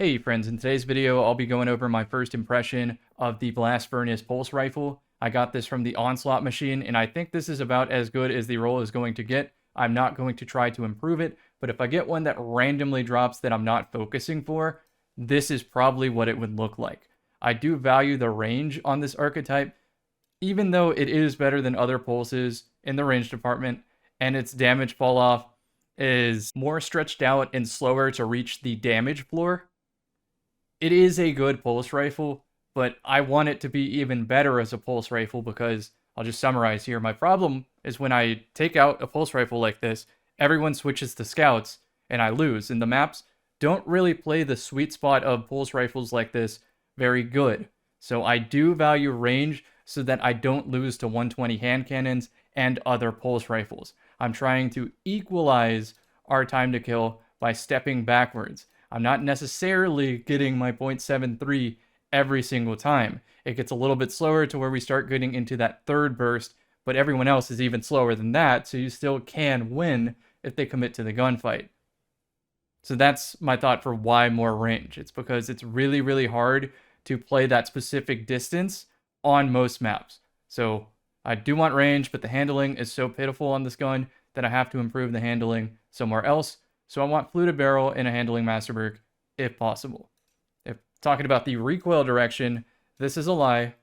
Hey friends, in today's video I'll be going over my first impression of the Blast Furnace Pulse Rifle. I got this from the Onslaught machine and I think this is about as good as the roll is going to get. I'm not going to try to improve it, but if I get one that randomly drops that I'm not focusing for, this is probably what it would look like. I do value the range on this archetype, even though it is better than other pulses in the range department, and its damage fall off is more stretched out and slower to reach the damage floor. It is a good pulse rifle, but I want it to be even better as a pulse rifle because, I'll just summarize here, my problem is when I take out a pulse rifle like this, everyone switches to scouts and I lose, and the maps don't really play the sweet spot of pulse rifles like this very good. So I do value range so that I don't lose to 120 hand cannons and other pulse rifles. I'm trying to equalize our time to kill by stepping backwards. I'm not necessarily getting my 0.73 every single time. It gets a little bit slower to where we start getting into that third burst, but everyone else is even slower than that, so you still can win if they commit to the gunfight. So that's my thought for why more range. It's because it's really, really hard to play that specific distance on most maps. So I do want range, but the handling is so pitiful on this gun that I have to improve the handling somewhere else. So I want fluted barrel and a handling master perk if possible. If talking about the recoil direction, this is a lie.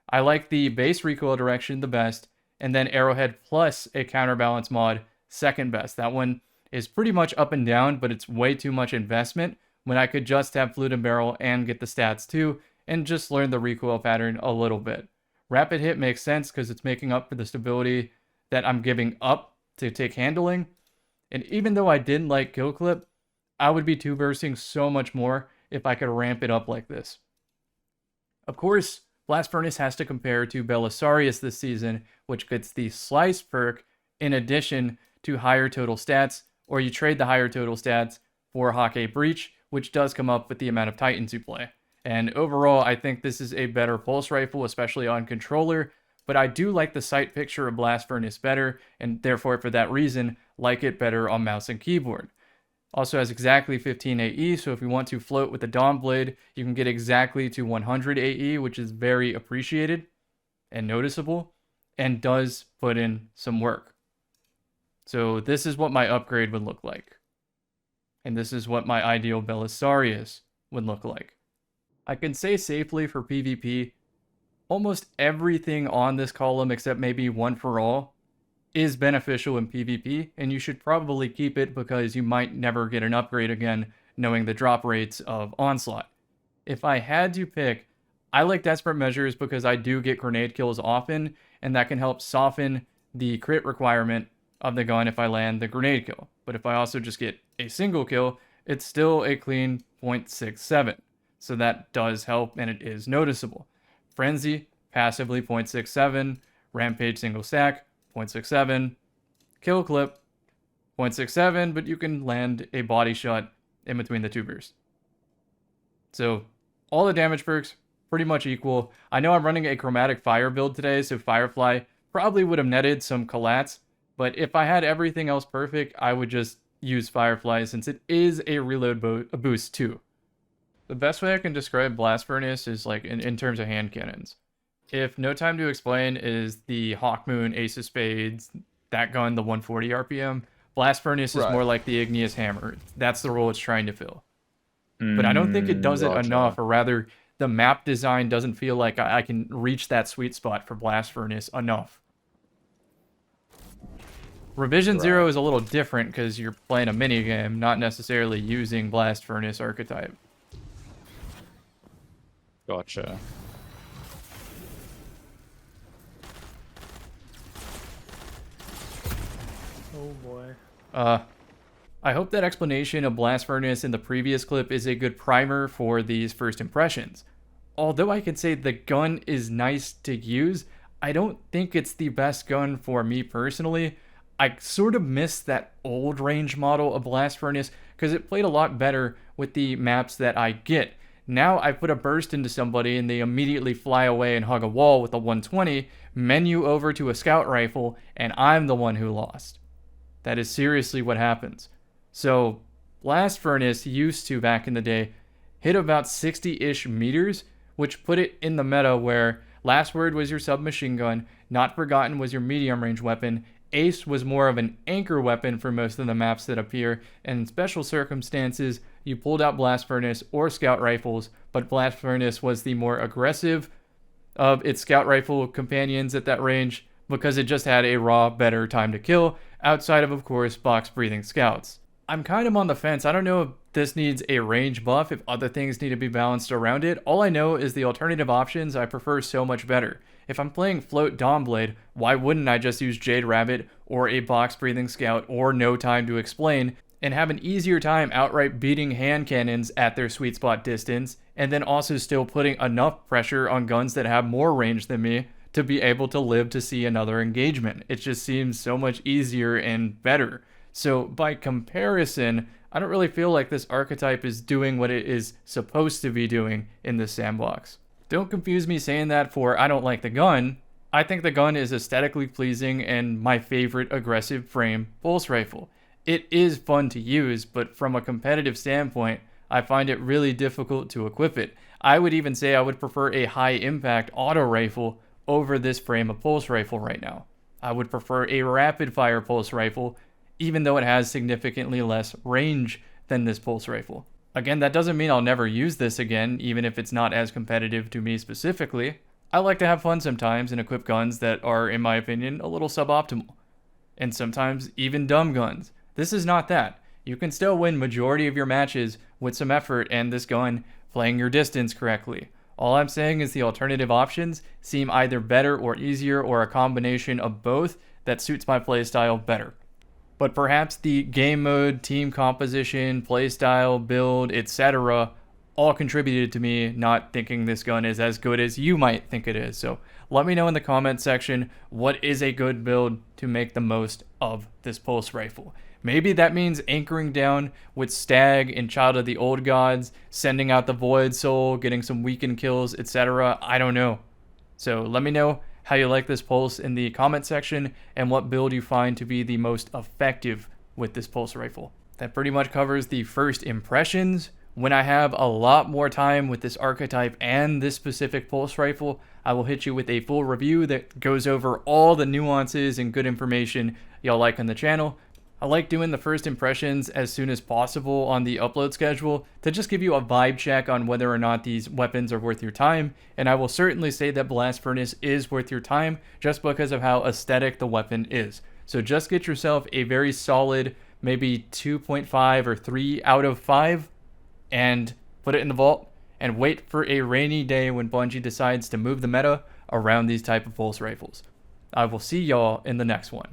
I like the base recoil direction the best, and then arrowhead plus a counterbalance mod second best. That one is pretty much up and down, but it's way too much investment when I could just have fluted barrel and get the stats too, and just learn the recoil pattern a little bit. Rapid hit makes sense because it's making up for the stability that I'm giving up to take handling. And even though I didn't like kill clip, I would be two bursting so much more if I could ramp it up like this. Of course, Blast Furnace has to compare to Belisarius this season, which gets the Slice perk in addition to higher total stats, or you trade the higher total stats for Hake Breach, which does come up with the amount of Titans you play. And overall, I think this is a better pulse rifle, especially on controller, but I do like the sight picture of Blast Furnace better, and therefore for that reason, like it better on mouse and keyboard. Also has exactly 15 AE, so if you want to float with the Dawn Blade, you can get exactly to 100 AE, which is very appreciated and noticeable, and does put in some work. So this is what my upgrade would look like. And this is what my ideal Belisarius would look like. I can say safely for PvP, almost everything on this column except maybe One for All is beneficial in PvP, and you should probably keep it because you might never get an upgrade again knowing the drop rates of Onslaught. If I had to pick, I like Desperate Measures because I do get grenade kills often, and that can help soften the crit requirement of the gun if I land the grenade kill. But if I also just get a single kill, it's still a clean 0.67. So that does help, and it is noticeable. Frenzy, passively 0.67, Rampage single stack, 0.67, Kill Clip, 0.67, but you can land a body shot in between the two bursts. So all the damage perks, pretty much equal. I know I'm running a Chromatic Fire build today, so Firefly probably would have netted some collats, but if I had everything else perfect, I would just use Firefly since it is a reload boost too. The best way I can describe Blast Furnace is like in terms of hand cannons. If No Time to Explain is the Hawkmoon, Ace of Spades, that gun, the 140 RPM, Blast Furnace is more like the Igneous Hammer. That's the role it's trying to fill. But I don't think it does it enough, or rather, the map design doesn't feel like I can reach that sweet spot for Blast Furnace enough. Revision Zero is a little different because you're playing a minigame, not necessarily using Blast Furnace archetype. Gotcha. Oh boy. I hope that explanation of Blast Furnace in the previous clip is a good primer for these first impressions. Although I can say the gun is nice to use, I don't think it's the best gun for me personally. I sort of miss that old range model of Blast Furnace because it played a lot better with the maps that I get. Now I put a burst into somebody and they immediately fly away and hug a wall with a 120, menu over to a scout rifle, and I'm the one who lost. That is seriously what happens. So Blast Furnace used to, back in the day, hit about 60-ish meters, which put it in the meta where Last Word was your submachine gun, Not Forgotten was your medium range weapon, Ace was more of an anchor weapon for most of the maps that appear, and in special circumstances, you pulled out Blast Furnace or Scout Rifles, but Blast Furnace was the more aggressive of its Scout Rifle companions at that range because it just had a raw, better time to kill, outside of course, box-breathing Scouts. I'm kind of on the fence. I don't know if this needs a range buff, if other things need to be balanced around it. All I know is the alternative options I prefer so much better. If I'm playing Float Dawnblade, why wouldn't I just use Jade Rabbit or a box-breathing Scout or No Time to Explain and have an easier time outright beating hand cannons at their sweet spot distance, and then also still putting enough pressure on guns that have more range than me to be able to live to see another engagement. It just seems so much easier and better. So by comparison, I don't really feel like this archetype is doing what it is supposed to be doing in this sandbox. Don't confuse me saying that for I don't like the gun. I think the gun is aesthetically pleasing and my favorite aggressive frame pulse rifle. It is fun to use, but from a competitive standpoint, I find it really difficult to equip it. I would even say I would prefer a high impact auto rifle over this frame of pulse rifle right now. I would prefer a rapid fire pulse rifle, even though it has significantly less range than this pulse rifle. Again, that doesn't mean I'll never use this again, even if it's not as competitive to me specifically. I like to have fun sometimes and equip guns that are, in my opinion, a little suboptimal. And sometimes even dumb guns. This is not that. You can still win majority of your matches with some effort and this gun playing your distance correctly. All I'm saying is the alternative options seem either better or easier or a combination of both that suits my playstyle better. But perhaps the game mode, team composition, playstyle, build, etc. all contributed to me not thinking this gun is as good as you might think it is. So let me know in the comment section what is a good build to make the most of this pulse rifle. Maybe that means anchoring down with Stag and Child of the Old Gods, sending out the Void Soul, getting some weekend kills, etc. I don't know. So let me know how you like this pulse in the comment section and what build you find to be the most effective with this pulse rifle. That pretty much covers the first impressions. When I have a lot more time with this archetype and this specific pulse rifle, I will hit you with a full review that goes over all the nuances and good information y'all like on the channel. I like doing the first impressions as soon as possible on the upload schedule to just give you a vibe check on whether or not these weapons are worth your time, and I will certainly say that Blast Furnace is worth your time just because of how aesthetic the weapon is. So just get yourself a very solid, maybe 2.5 or 3 out of 5, and put it in the vault, and wait for a rainy day when Bungie decides to move the meta around these type of pulse rifles. I will see y'all in the next one.